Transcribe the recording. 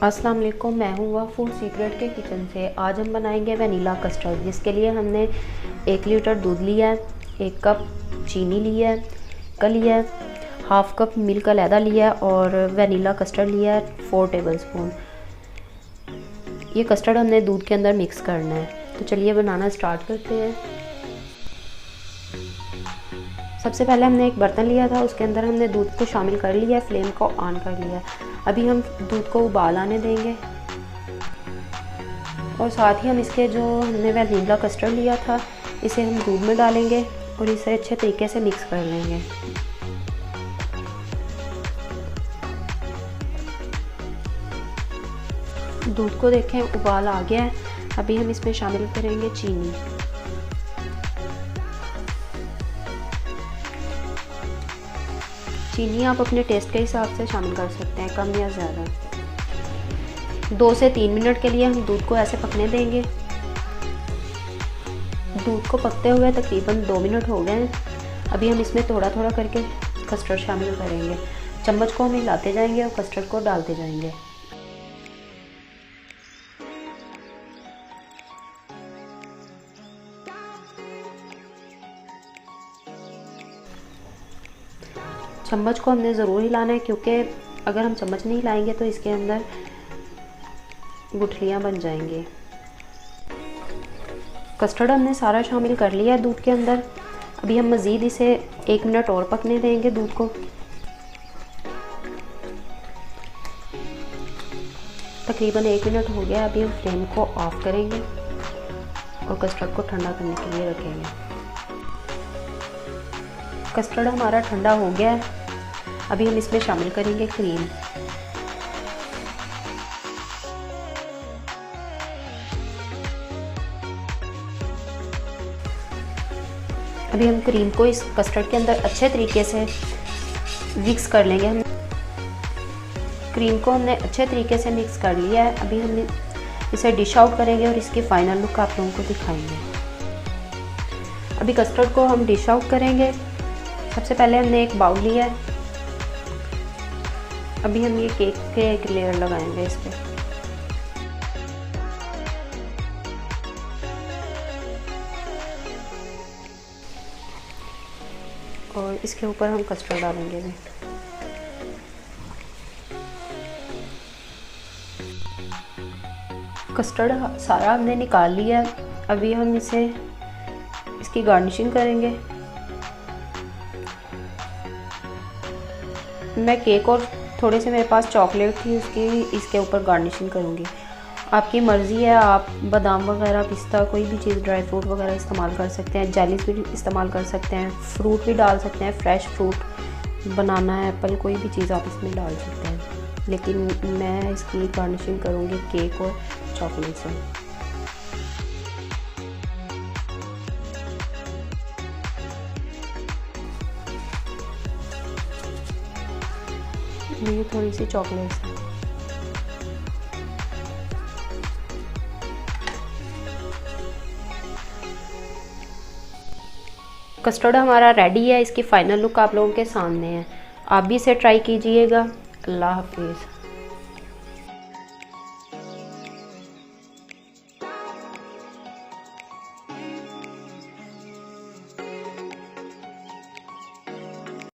अस्सलाम वालेकुम, मैं हूँ वह फूड सीक्रेट के किचन से। आज हम बनाएंगे वनीला कस्टर्ड, जिसके लिए हमने 1 लीटर दूध लिया है, 1 कप चीनी लिया है, लिया है, हाफ कप मिल्क अलहदा लिया है और वनीला कस्टर्ड लिया है 4 टेबलस्पून। ये कस्टर्ड हमने दूध के अंदर मिक्स करना है। तो चलिए बनाना स्टार्ट करते हैं। सबसे पहले हमने एक बर्तन लिया था, उसके अंदर हमने दूध को शामिल कर लिया है, फ्लेम को ऑन कर लिया है। अभी हम दूध को उबाल आने देंगे और साथ ही हम इसके जो हमने वनीला कस्टर्ड लिया था इसे हम दूध में डालेंगे और इसे अच्छे तरीके से मिक्स कर लेंगे। दूध को देखें उबाल आ गया है। अभी हम इसमें शामिल करेंगे चीनी। चीनी आप अपने टेस्ट के हिसाब से शामिल कर सकते हैं, कम या ज़्यादा। 2 से 3 मिनट के लिए हम दूध को ऐसे पकने देंगे। दूध को पकते हुए तकरीबन 2 मिनट हो गए हैं। अभी हम इसमें थोड़ा थोड़ा करके कस्टर्ड शामिल करेंगे। चम्मच को हम हिलाते जाएंगे और कस्टर्ड को डालते जाएंगे। चम्मच को हमने ज़रूर हिलाना है, क्योंकि अगर हम चम्मच नहीं हिलाएंगे तो इसके अंदर गुठलियाँ बन जाएंगी। कस्टर्ड हमने सारा शामिल कर लिया है दूध के अंदर। अभी हम मज़ीद इसे 1 मिनट और पकने देंगे दूध को। तकरीबन 1 मिनट हो गया। अभी हम फ्लेम को ऑफ करेंगे और कस्टर्ड को ठंडा करने के लिए रखेंगे। कस्टर्ड हमारा ठंडा हो गया है। अभी हम इसमें शामिल करेंगे क्रीम। अभी हम क्रीम को इस कस्टर्ड के अंदर अच्छे तरीके से मिक्स कर लेंगे। हम क्रीम को हमने अच्छे तरीके से मिक्स कर लिया है। अभी हम इसे डिश आउट करेंगे और इसकी फाइनल लुक आप लोगों को दिखाएंगे। अभी कस्टर्ड को हम डिश आउट करेंगे। सबसे पहले हमने एक बाउल लिया है। अभी हम ये केक के एक लेयर लगाएंगे इस पे। और इसके ऊपर हम कस्टर्ड डालेंगे भी। कस्टर्ड सारा हमने निकाल लिया है। अभी हम इसकी गार्निशिंग करेंगे। मैं केक और थोड़े से मेरे पास चॉकलेट थी, उसकी इसके ऊपर गार्निशिंग करूँगी। आपकी मर्ज़ी है, आप बादाम वगैरह, पिस्ता, कोई भी चीज़, ड्राई फ्रूट वगैरह इस्तेमाल कर सकते हैं। जेलीज भी इस्तेमाल कर सकते हैं, फ्रूट भी डाल सकते हैं, फ्रेश फ्रूट, बनाना, एप्पल, कोई भी चीज़ आप इसमें डाल सकते हैं। लेकिन मैं इसकी गार्निशिंग करूँगी केक और चॉकलेट से। ये थोड़ी सी चॉकलेट है। कस्टर्ड हमारा रेडी है। इसकी फाइनल लुक आप लोगों के सामने है। आप भी इसे ट्राई कीजिएगा। अल्लाह हाफिज़।